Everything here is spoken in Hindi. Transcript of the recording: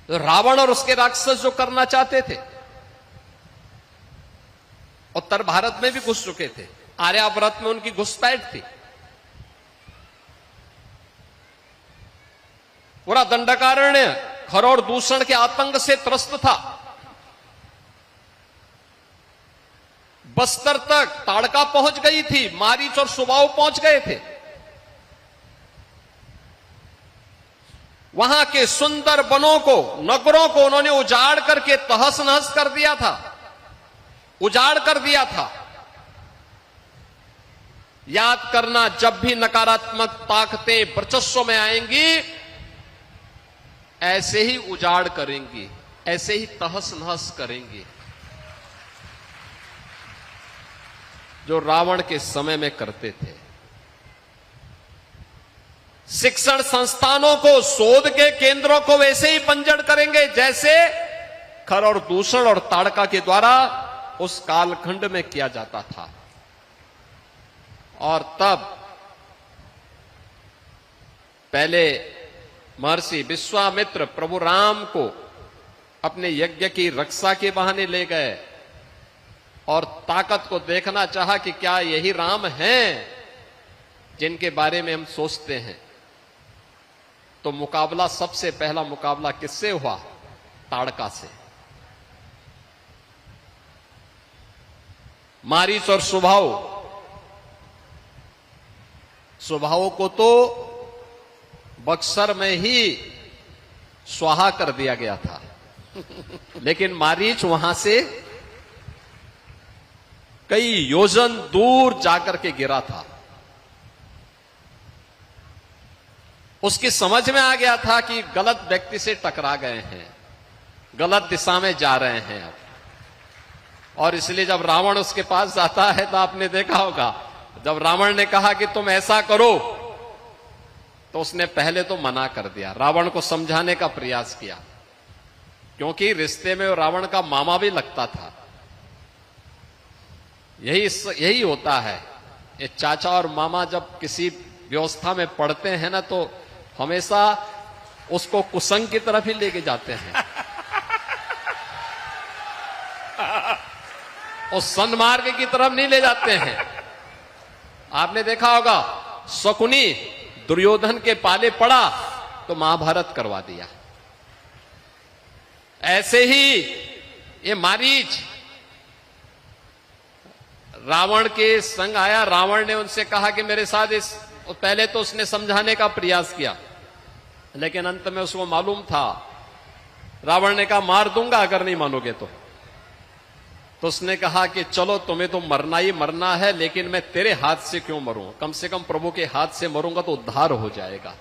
तो रावण और उसके राक्षस जो करना चाहते थे, उत्तर भारत में भी घुस चुके थे, आर्यावर्त में उनकी घुसपैठ थी। पूरा दंडकारण्य खर और दूषण के आतंक से त्रस्त था। बस्तर तक ताड़का पहुंच गई थी, मारीच और सुबाऊ पहुंच गए थे। वहां के सुंदर वनों को, नगरों को उन्होंने उजाड़ करके तहस नहस कर दिया था, उजाड़ कर दिया था। याद करना, जब भी नकारात्मक ताकतें वर्चस्व में आएंगी, ऐसे ही उजाड़ करेंगी, ऐसे ही तहस नहस करेंगी, जो रावण के समय में करते थे। शिक्षण संस्थानों को, शोध के केंद्रों को वैसे ही बंजर करेंगे जैसे खर और दूषण और ताड़का के द्वारा उस कालखंड में किया जाता था। और तब पहले महर्षि विश्वामित्र प्रभु राम को अपने यज्ञ की रक्षा के बहाने ले गए और ताकत को देखना चाहा कि क्या यही राम हैं जिनके बारे में हम सोचते हैं। तो मुकाबला, सबसे पहला मुकाबला किससे हुआ? ताड़का से। मारीच और सुबाहु को तो बक्सर में ही स्वाहा कर दिया गया था, लेकिन मारीच वहां से कई योजन दूर जाकर के गिरा था। उसकी समझ में आ गया था कि गलत व्यक्ति से टकरा गए हैं, गलत दिशा में जा रहे हैं अब। और इसलिए जब रावण उसके पास जाता है, तो आपने देखा होगा, जब रावण ने कहा कि तुम ऐसा करो, तो उसने पहले तो मना कर दिया, रावण को समझाने का प्रयास किया, क्योंकि रिश्ते में रावण का मामा भी लगता था। यही होता है, ये चाचा और मामा जब किसी व्यवस्था में पड़ते हैं ना, तो हमेशा उसको कुसंग की तरफ ही लेके जाते हैं, उस सन्मार्ग की तरफ नहीं ले जाते हैं। आपने देखा होगा, शकुनी दुर्योधन के पाले पड़ा तो महाभारत करवा दिया। ऐसे ही ये मारीच रावण के संग आया। रावण ने उनसे कहा कि मेरे साथ इस, पहले तो उसने समझाने का प्रयास किया, लेकिन अंत में उसको मालूम था, रावण ने कहा मार दूंगा अगर नहीं मानोगे तो उसने कहा कि चलो तुम्हें तो मरना ही मरना है, लेकिन मैं तेरे हाथ से क्यों मरूं, कम से कम प्रभु के हाथ से मरूंगा तो उद्धार हो जाएगा।